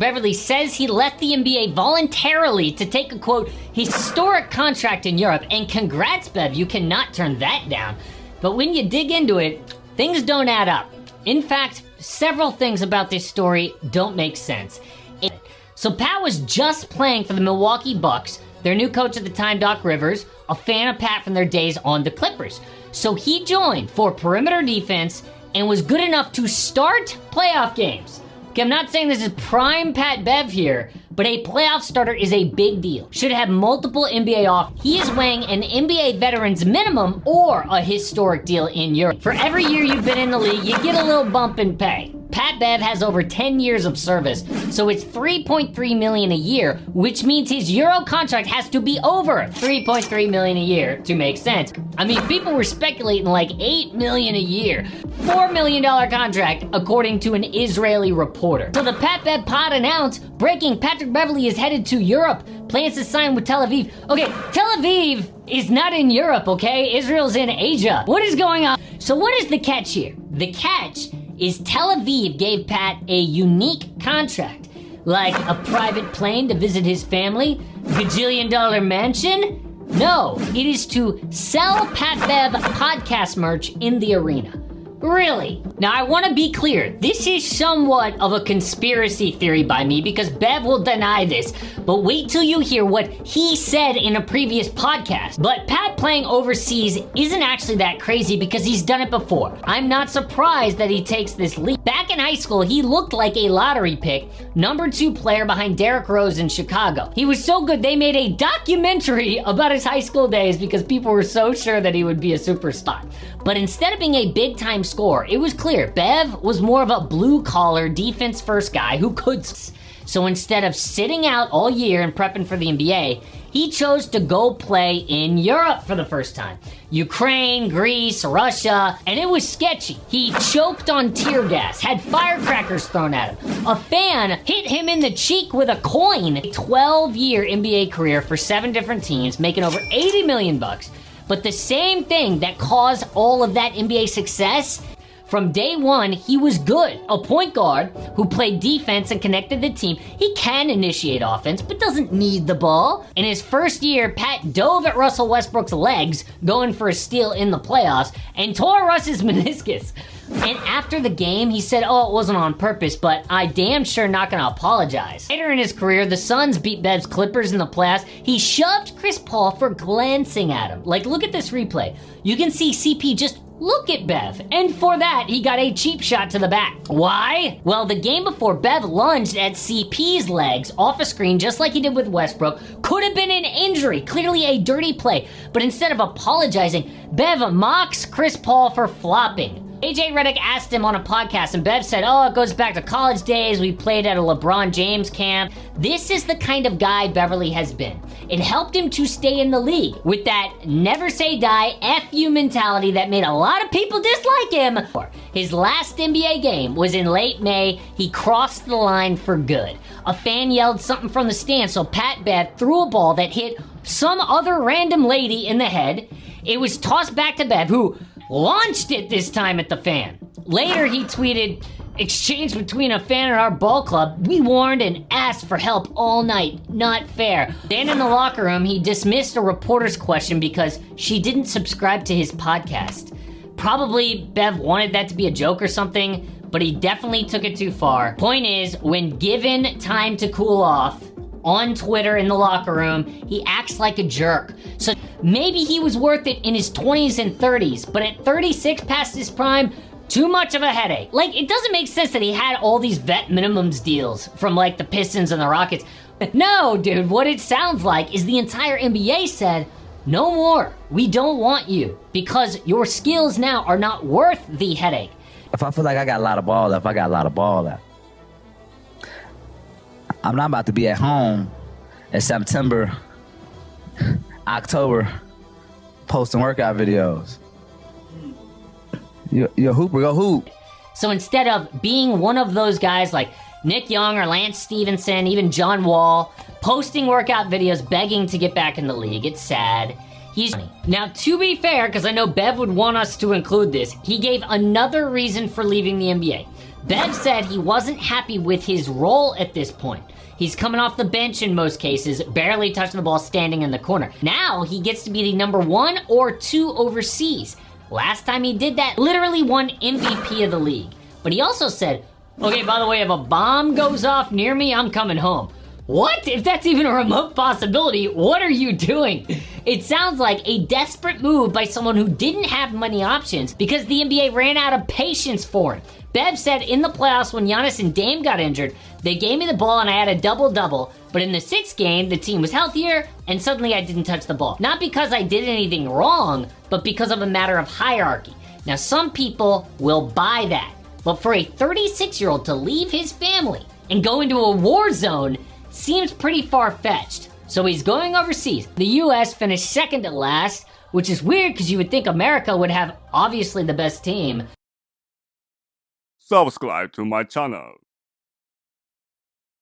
Beverley says he left the NBA voluntarily to take a, quote, historic contract in Europe, and congrats, Bev, you cannot turn that down. But when you dig into it, things don't add up. In fact, several things about this story don't make sense. So Pat was just playing for the Milwaukee Bucks, their new coach at the time, Doc Rivers, a fan of Pat from their days on the Clippers. So he joined for perimeter defense and was good enough to start playoff games. Okay, I'm not saying this is prime Pat Bev here, but a playoff starter is a big deal. Should have multiple NBA offers. He is weighing an NBA veteran's minimum or a historic deal in Europe. For every year you've been in the league, you get a little bump in pay. Pat Bev has over 10 years of service, so it's $3.3 million a year, which means his Euro contract has to be over $3.3 million a year to make sense. I mean, people were speculating like $8 million a year. $4 million contract, according to an Israeli reporter. So the Pat Bev pod announced, breaking, Patrick Beverley is headed to Europe, plans to sign with Tel Aviv. Okay, Tel Aviv is not in Europe, okay? Israel's in Asia. What is going on? So what is the catch here? The catch is Tel Aviv gave Pat a unique contract, like a private plane to visit his family, gajillion-dollar mansion. No, it is to sell Pat Bev podcast merch in the arena. Really? Now, I want to be clear. This is somewhat of a conspiracy theory by me because Bev will deny this, but wait till you hear what he said in a previous podcast. But Pat playing overseas isn't actually that crazy because he's done it before. I'm not surprised that he takes this leap. Back in high school, he looked like a lottery pick, number 2 player behind Derrick Rose in Chicago. He was so good, they made a documentary about his high school days because people were so sure that he would be a superstar. But instead of being a big-time scorer, it was clear Bev was more of a blue-collar, defense-first guy who could. So instead of sitting out all year and prepping for the NBA, he chose to go play in Europe for the first time. Ukraine, Greece, Russia, and it was sketchy. He choked on tear gas, had firecrackers thrown at him. A fan hit him in the cheek with a coin. A 12-year NBA career for 7 different teams, making over $80 million. But the same thing that caused all of that NBA success, from day one, he was good. A point guard who played defense and connected the team. He can initiate offense, but doesn't need the ball. In his first year, Pat dove at Russell Westbrook's legs, going for a steal in the playoffs, and tore Russ's meniscus. And after the game, he said, oh, it wasn't on purpose, but I damn sure not gonna apologize. Later in his career, the Suns beat Bev's Clippers in the playoffs. He shoved Chris Paul for glancing at him. Like, look at this replay. You can see CP just look at Bev, and for that, he got a cheap shot to the back. Why? Well, the game before, Bev lunged at CP's legs off a screen, just like he did with Westbrook. Could have been an injury, clearly a dirty play, but instead of apologizing, Bev mocks Chris Paul for flopping. AJ Redick asked him on a podcast, and Bev said, oh, it goes back to college days. We played at a LeBron James camp. This is the kind of guy Beverley has been. It helped him to stay in the league with that never say die, F you mentality that made a lot of people dislike him. His last NBA game was in late May. He crossed the line for good. A fan yelled something from the stand, so Pat Bev threw a ball that hit some other random lady in the head. It was tossed back to Bev, who launched it this time at the fan. Later, he tweeted, exchange between a fan and our ball club. We warned and asked for help all night. Not fair. Then in the locker room, he dismissed a reporter's question because she didn't subscribe to his podcast. Probably Bev wanted that to be a joke or something, but he definitely took it too far. Point is, when given time to cool off, on Twitter in the locker room, he acts like a jerk. So maybe he was worth it in his 20s and 30s, but at 36 past his prime, too much of a headache. Like, it doesn't make sense that he had all these vet minimums deals from like the Pistons and the Rockets. No, dude, what it sounds like is the entire NBA said, no more. We don't want you because your skills now are not worth the headache. If I feel like I got a lot of ball left, I got a lot of ball left. I'm not about to be at home in September, October, posting workout videos. You're a hooper, go hoop. So instead of being one of those guys like Nick Young or Lance Stevenson, even John Wall, posting workout videos begging to get back in the league, it's sad. Now, to be fair, because I know Bev would want us to include this, he gave another reason for leaving the NBA. Bev said he wasn't happy with his role at this point. He's coming off the bench in most cases, barely touching the ball standing in the corner. Now he gets to be the number 1 or 2 overseas. Last time he did that, literally won MVP of the league. But he also said, okay, by the way, if a bomb goes off near me, I'm coming home. What? If that's even a remote possibility, what are you doing? It sounds like a desperate move by someone who didn't have many options because the NBA ran out of patience for him. Bev said in the playoffs when Giannis and Dame got injured, they gave me the ball and I had a double-double, but in the 6th game, the team was healthier and suddenly I didn't touch the ball. Not because I did anything wrong, but because of a matter of hierarchy. Now, some people will buy that, but for a 36-year-old to leave his family and go into a war zone seems pretty far-fetched. So he's going overseas. The US finished 2nd to last, which is weird because you would think America would have obviously the best team. Subscribe to my channel.